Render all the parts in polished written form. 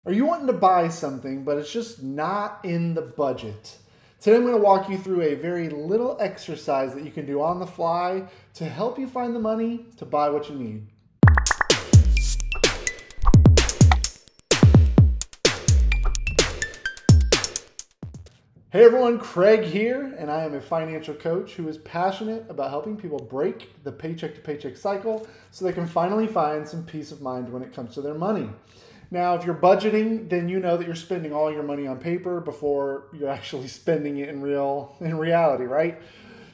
Are you wanting to buy something, but it's just not in the budget? Today I'm going to walk you through a very little exercise that you can do on the fly to help you find the money to buy what you need. Hey everyone, Craig here, and I am a financial coach who is passionate about helping people break the paycheck to paycheck cycle so they can finally find some peace of mind when it comes to their money. Now, if you're budgeting, then you know that you're spending all your money on paper before you're actually spending it in reality, right?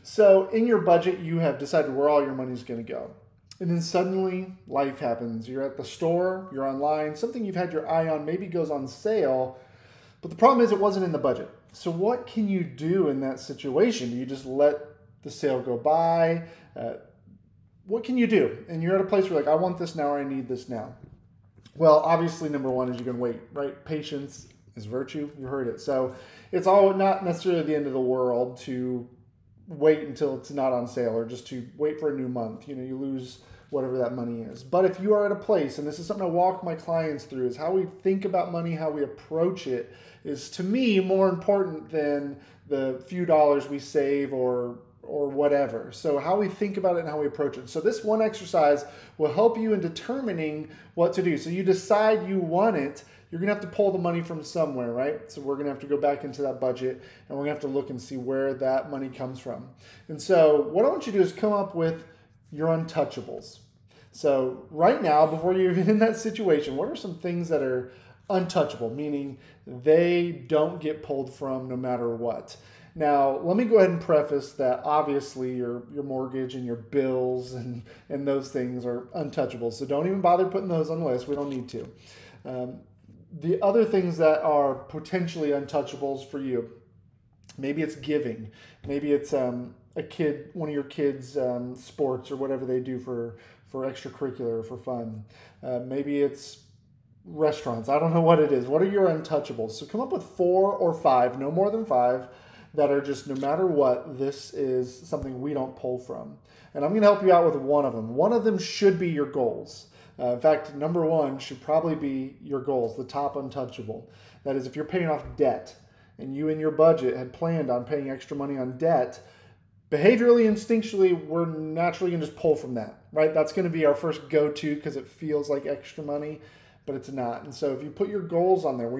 So in your budget, you have decided where all your money is going to go. And then suddenly life happens. You're at the store, you're online, something you've had your eye on maybe goes on sale, but the problem is it wasn't in the budget. So what can you do in that situation? Do you just let the sale go by? What can you do? And you're at a place where you're like, I want this now or I need this now. Well, obviously, number one is you can wait, right? Patience is virtue. You heard it. So it's all not necessarily the end of the world to wait until it's not on sale or just to wait for a new month. You know, you lose whatever that money is. But if you are at a place, and this is something I walk my clients through, is how we think about money, how we approach it is, to me, more important than the few dollars we save or whatever. So how we think about it and how we approach it. So this one exercise will help you in determining what to do. So you decide you want it, you're gonna have to pull the money from somewhere, right? So we're gonna have to go back into that budget and we're gonna have to look and see where that money comes from. And so what I want you to do is come up with your untouchables. So right now, before you're even in that situation, what are some things that are untouchable, meaning they don't get pulled from no matter what? Now, let me go ahead and preface that obviously your mortgage and your bills and those things are untouchable. So don't even bother putting those on the list. We don't need to. The other things that are potentially untouchables for you, maybe it's giving. Maybe it's one of your kids' sports or whatever they do for extracurricular or for fun. Maybe it's restaurants. I don't know what it is. What are your untouchables? So come up with 4 or 5, no more than 5, that are just no matter what, this is something we don't pull from. And I'm going to help you out with one of them. One of them should be your goals. In fact, number 1 should probably be your goals, the top untouchable. That is, if you're paying off debt and you in your budget had planned on paying extra money on debt, behaviorally, instinctually, we're naturally going to just pull from that, right? That's going to be our first go-to because it feels like extra money, but it's not. And so if you put your goals on there,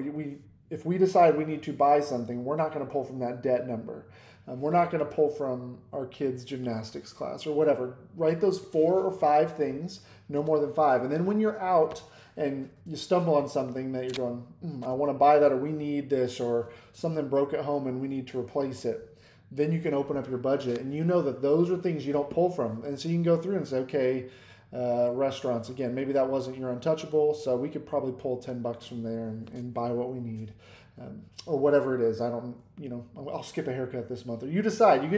if we decide we need to buy something, we're not going to pull from that debt number. We're not going to pull from our kids' gymnastics class or whatever. Write those 4 or 5 things, no more than 5. And then when you're out and you stumble on something that you're going, I want to buy that, or we need this, or something broke at home and we need to replace it, then you can open up your budget and you know that those are things you don't pull from. And so you can go through and say, okay, restaurants, again, maybe that wasn't your untouchable, so we could probably pull $10 from there and buy what we need, or whatever it is. I'll skip a haircut this month, or you decide.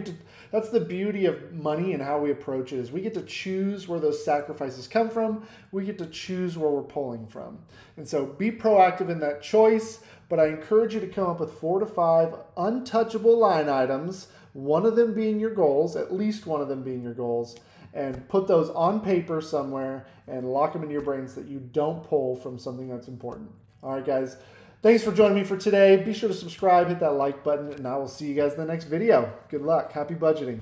That's the beauty of money and how we approach it, is we get to choose where those sacrifices come from. We get to choose where we're pulling from. And so be proactive in that choice, but I encourage you to come up with 4 to 5 untouchable line items, one of them being your goals, at least one of them being your goals, and put those on paper somewhere and lock them into your brain so that you don't pull from something that's important. All right, guys. Thanks for joining me for today. Be sure to subscribe, hit that like button, and I will see you guys in the next video. Good luck. Happy budgeting.